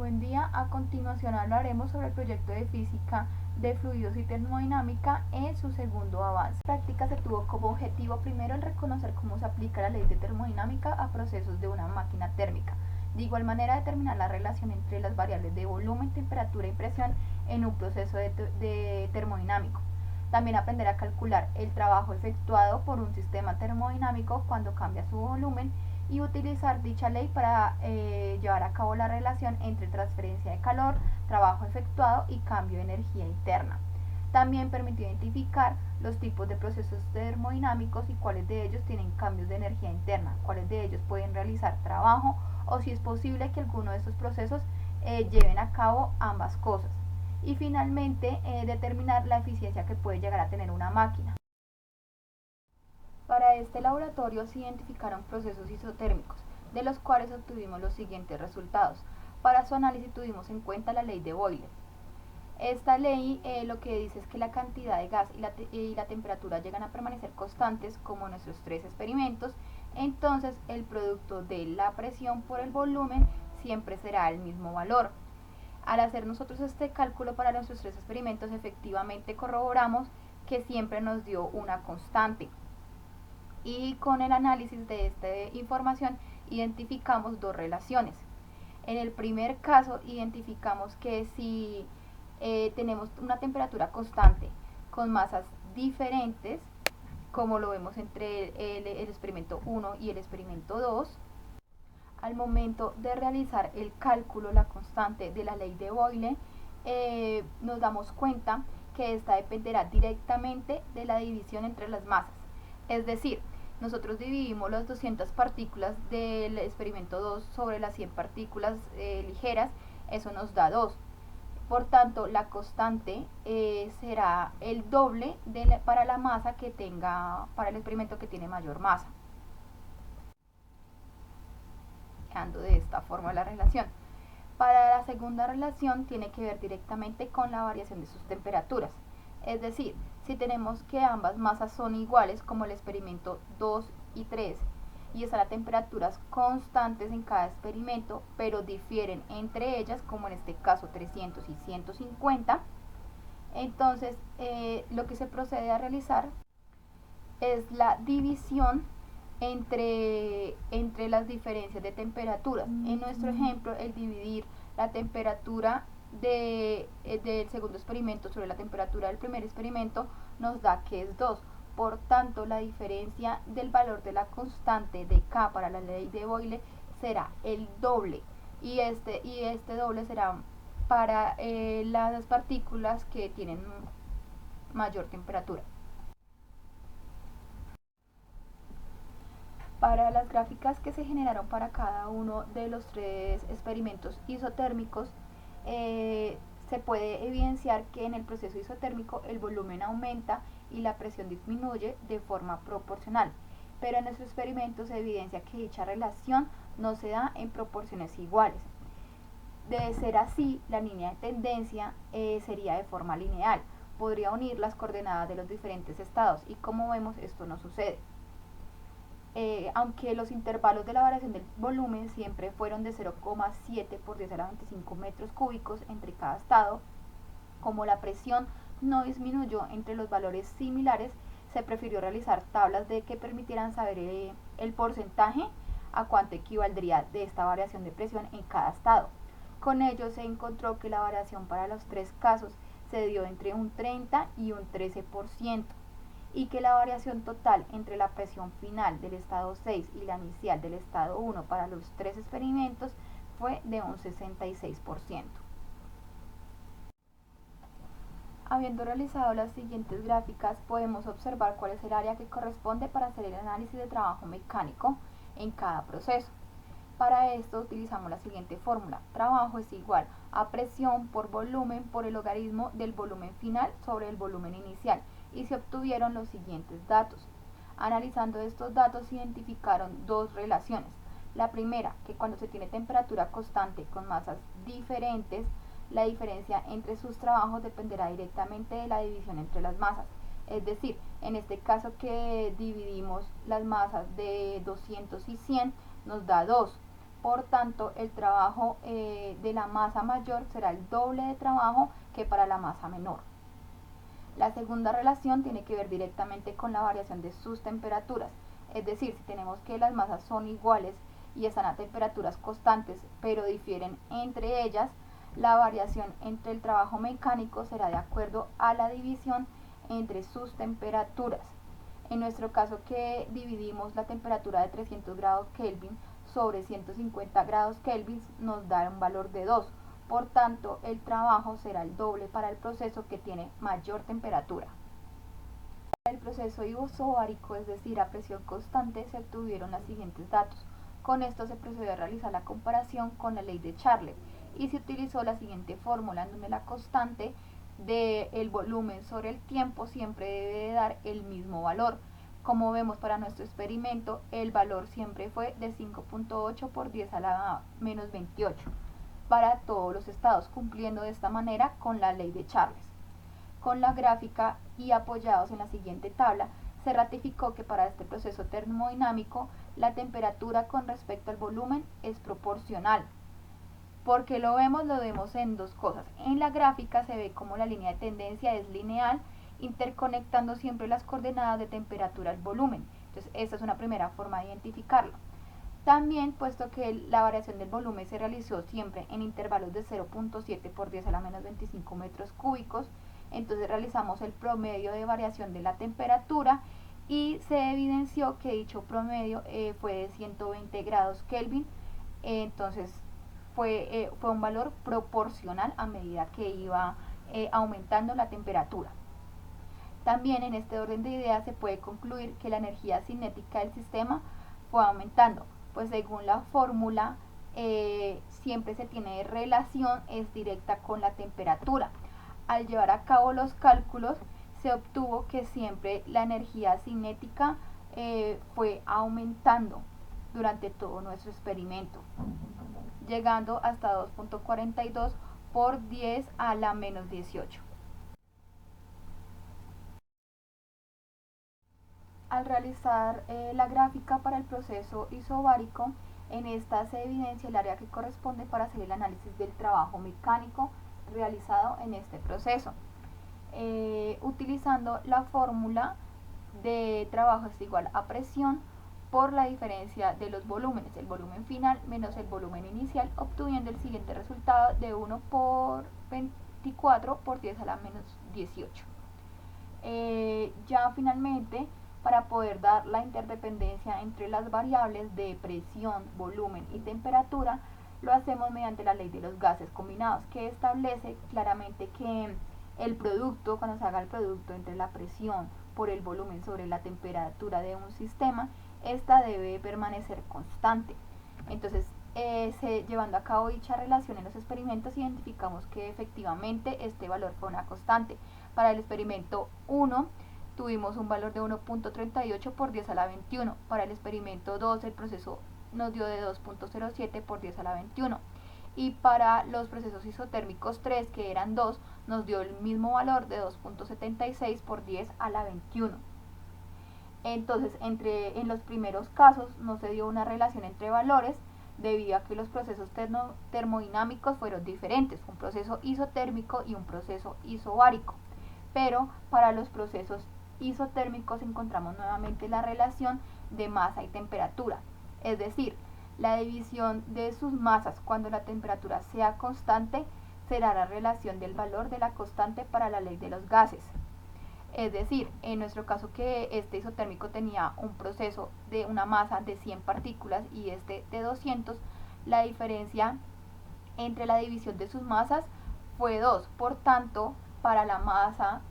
buen día. A continuación hablaremos sobre el proyecto de física de fluidos y termodinámica en su segundo avance. La práctica se tuvo como objetivo primero el reconocer cómo se aplica la ley de termodinámica a procesos de una máquina térmica. De igual manera determinar la relación entre las variables de volumen, temperatura y presión en un proceso de termodinámico. También aprender a calcular el trabajo efectuado por un sistema termodinámico cuando cambia su volumen y utilizar dicha ley para llevar a cabo la relación entre transferencia de calor, trabajo efectuado y cambio de energía interna. También permitió identificar los tipos de procesos termodinámicos y cuáles de ellos tienen cambios de energía interna, cuáles de ellos pueden realizar trabajo o si es posible que alguno de estos procesos lleven a cabo ambas cosas. Y finalmente determinar la eficiencia que puede llegar a tener una máquina. Para este laboratorio se identificaron procesos isotérmicos, de los cuales obtuvimos los siguientes resultados. Para su análisis tuvimos en cuenta la ley de Boyle. Esta ley lo que dice es que la cantidad de gas y la temperatura llegan a permanecer constantes como en nuestros tres experimentos, entonces el producto de la presión por el volumen siempre será el mismo valor. Al hacer nosotros este cálculo para nuestros tres experimentos, efectivamente corroboramos que siempre nos dio una constante. Y con el análisis de esta información identificamos dos relaciones. En el primer caso identificamos que si tenemos una temperatura constante con masas diferentes, como lo vemos entre el experimento 1 y el experimento 2, al momento de realizar el cálculo, la constante de la ley de Boyle, nos damos cuenta que esta dependerá directamente de la división entre las masas. Es decir, nosotros dividimos las 200 partículas del experimento 2 sobre las 100 partículas ligeras, eso nos da 2. Por tanto, la constante será el doble para la masa que tenga, para el experimento que tiene mayor masa. Dejando de esta forma la relación. Para la segunda relación tiene que ver directamente con la variación de sus temperaturas. Es decir, si tenemos que ambas masas son iguales, como el experimento 2 y 3, y están a temperaturas constantes en cada experimento, pero difieren entre ellas, como en este caso 300 y 150, entonces lo que se procede a realizar es la división entre las diferencias de temperaturas. En nuestro ejemplo, el dividir la temperatura del segundo experimento sobre la temperatura del primer experimento nos da que es 2. Por tanto, la diferencia del valor de la constante de K para la ley de Boyle será el doble. Y este doble será para las partículas que tienen mayor temperatura. Para las gráficas que se generaron para cada uno de los tres experimentos isotérmicos, se puede evidenciar que en el proceso isotérmico el volumen aumenta y la presión disminuye de forma proporcional, pero en nuestro experimento se evidencia que dicha relación no se da en proporciones iguales. De ser así, la línea de tendencia sería de forma lineal, podría unir las coordenadas de los diferentes estados y como vemos esto no sucede. Aunque los intervalos de la variación del volumen siempre fueron de 0,7 por 10 a la 25 metros cúbicos entre cada estado, como la presión no disminuyó entre los valores similares, se prefirió realizar tablas que permitieran saber el porcentaje a cuánto equivaldría de esta variación de presión en cada estado. Con ello se encontró que la variación para los tres casos se dio entre un 30 y un 13%. Y que la variación total entre la presión final del estado 6 y la inicial del estado 1 para los tres experimentos fue de un 66%. Habiendo realizado las siguientes gráficas, podemos observar cuál es el área que corresponde para hacer el análisis de trabajo mecánico en cada proceso. Para esto utilizamos la siguiente fórmula. Trabajo es igual a presión por volumen por el logaritmo del volumen final sobre el volumen inicial y se obtuvieron los siguientes datos. Analizando estos datos se identificaron dos relaciones. La primera, que cuando se tiene temperatura constante con masas diferentes, la diferencia entre sus trabajos dependerá directamente de la división entre las masas. Es decir, en este caso que dividimos las masas de 200 y 100 nos da 2, Por tanto, el trabajo de la masa mayor será el doble de trabajo que para la masa menor. La segunda relación tiene que ver directamente con la variación de sus temperaturas. Es decir, si tenemos que las masas son iguales y están a temperaturas constantes, pero difieren entre ellas, la variación entre el trabajo mecánico será de acuerdo a la división entre sus temperaturas. En nuestro caso, que dividimos la temperatura de 300 grados Kelvin sobre 150 grados Kelvin, nos da un valor de 2. Por tanto, el trabajo será el doble para el proceso que tiene mayor temperatura. Para el proceso isobárico, es decir, a presión constante, se obtuvieron los siguientes datos. Con esto se procedió a realizar la comparación con la ley de Charlet y se utilizó la siguiente fórmula, en donde la constante del volumen sobre el tiempo siempre debe de dar el mismo valor. Como vemos para nuestro experimento, el valor siempre fue de 5.8 por 10 a la menos 28 para todos los estados, cumpliendo de esta manera con la ley de Charles. Con la gráfica y apoyados en la siguiente tabla, se ratificó que para este proceso termodinámico la temperatura con respecto al volumen es proporcional. Porque lo vemos en dos cosas. En la gráfica se ve como la línea de tendencia es lineal, interconectando siempre las coordenadas de temperatura al volumen. Entonces, esta es una primera forma de identificarlo. También, puesto que la variación del volumen se realizó siempre en intervalos de 0.7 por 10 a la menos 25 metros cúbicos, entonces realizamos el promedio de variación de la temperatura y se evidenció que dicho promedio fue de 120 grados Kelvin. Entonces fue un valor proporcional a medida que iba aumentando la temperatura. También en este orden de ideas se puede concluir que la energía cinética del sistema fue aumentando, pues según la fórmula siempre se tiene relación es directa con la temperatura. Al llevar a cabo los cálculos se obtuvo que siempre la energía cinética fue aumentando durante todo nuestro experimento, llegando hasta 2.42 por 10 a la menos 18. Al realizar la gráfica para el proceso isobárico, en esta se evidencia el área que corresponde para hacer el análisis del trabajo mecánico realizado en este proceso. Utilizando la fórmula de trabajo es igual a presión por la diferencia de los volúmenes, el volumen final menos el volumen inicial, obteniendo el siguiente resultado de 1 por 24 por 10 a la menos 18. Ya finalmente, para poder dar la interdependencia entre las variables de presión, volumen y temperatura, lo hacemos mediante la ley de los gases combinados, que establece claramente que el producto, cuando se haga el producto entre la presión por el volumen sobre la temperatura de un sistema, esta debe permanecer constante. Entonces, llevando a cabo dicha relación en los experimentos, identificamos que efectivamente este valor fue una constante. Para el experimento 1 tuvimos un valor de 1.38 por 10 a la 21. Para el experimento 2 el proceso nos dio de 2.07 por 10 a la 21. Y para los procesos isotérmicos 3, que eran 2, nos dio el mismo valor de 2.76 por 10 a la 21. Entonces, en los primeros casos no se dio una relación entre valores debido a que los procesos termodinámicos fueron diferentes, un proceso isotérmico y un proceso isobárico. Pero para los procesos isotérmicos encontramos nuevamente la relación de masa y temperatura, es decir, la división de sus masas cuando la temperatura sea constante será la relación del valor de la constante para la ley de los gases. Es decir, en nuestro caso que este isotérmico tenía un proceso de una masa de 100 partículas y este de 200, la diferencia entre la división de sus masas fue 2. Por tanto, para la masa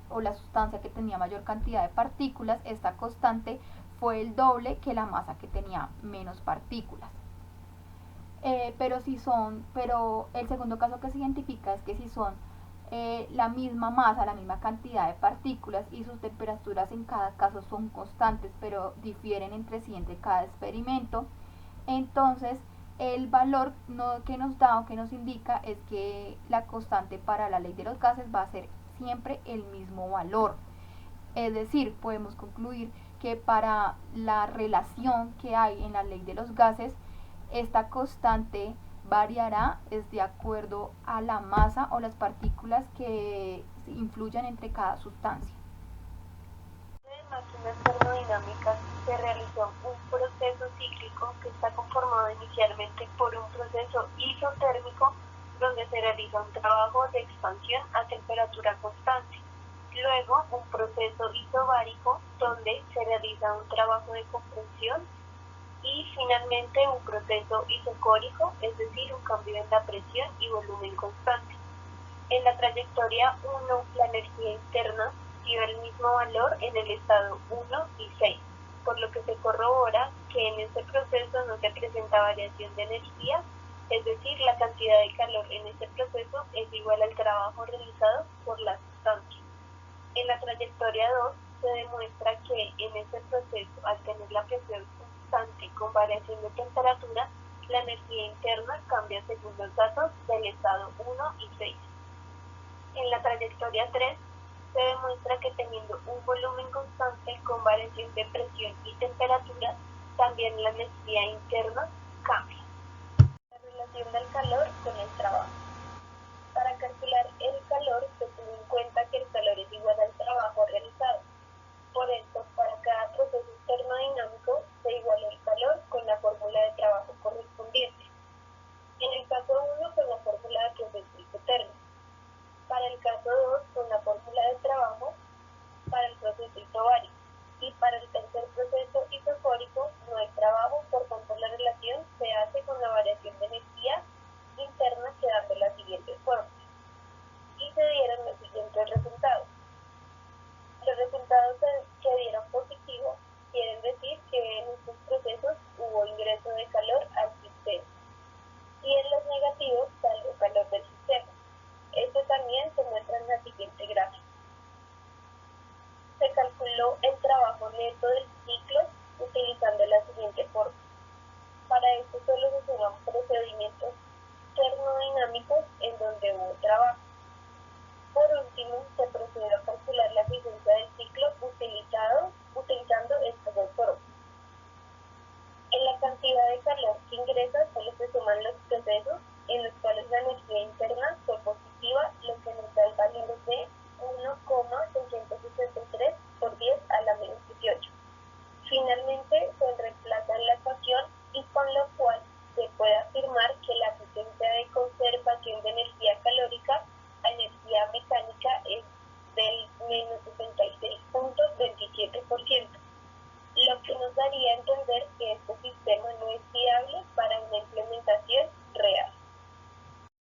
o la sustancia que tenía mayor cantidad de partículas, esta constante fue el doble que la masa que tenía menos partículas. Pero el segundo caso que se identifica es que si son la misma masa, la misma cantidad de partículas y sus temperaturas en cada caso son constantes, pero difieren entre sí entre cada experimento, entonces el valor que nos da o que nos indica es que la constante para la ley de los gases va a ser siempre el mismo valor. Es decir, podemos concluir que para la relación que hay en la ley de los gases, Esta constante variará es de acuerdo a la masa o las partículas que influyan entre cada sustancia. En máquinas termodinámicas se realizó un proceso cíclico que está conformado inicialmente por un proceso isotérmico donde se realiza un trabajo de expansión a temperatura constante. Luego, un proceso isobárico donde se realiza un trabajo de compresión y finalmente un proceso isocórico, es decir, un cambio en la presión y volumen constante. En la trayectoria 1, la energía interna dio el mismo valor en el estado 1 y 6, por lo que se corrobora que en este proceso no se presenta variación de energía, es decir, la cantidad de calor en este proceso es igual al trabajo realizado por la sustancia. En la trayectoria 2 se demuestra que en este proceso, al tener la presión constante con variación de temperatura, la energía interna cambia según los datos del estado 1 y 6. En la trayectoria 3 se demuestra que teniendo un volumen constante con variación de presión y temperatura, también la energía interna cambia. La relación del calor con el trabajo. Para calcular el calor se tuvo en cuenta que el calor es igual al trabajo realizado. Por esto, para cada proceso termodinámico se iguala el calor con la fórmula de trabajo correspondiente. En el caso 1 con la fórmula de proceso isotérmico. Para el caso 2 con la fórmula de trabajo para el proceso isobárico. Y para el tercer proceso isocórico no hay trabajo, por tanto la relación se hace con la variación de energía interna quedando las siguientes formas. Y se dieron los siguientes resultados. Los resultados que dieron positivo quieren decir que en estos procesos hubo ingreso de calor al sistema. Y en los negativos salió calor del sistema. Esto también se muestra en la siguiente gráfica. Se calculó el trabajo neto del ciclo utilizando la siguiente forma. Para esto solo se suman procedimientos termodinámicos en donde hubo trabajo. Por último, se procedió a calcular la eficiencia del ciclo utilizando estas dos formas. En la cantidad de calor que ingresa solo se suman los procesos en los cuales la energía interna fue positiva,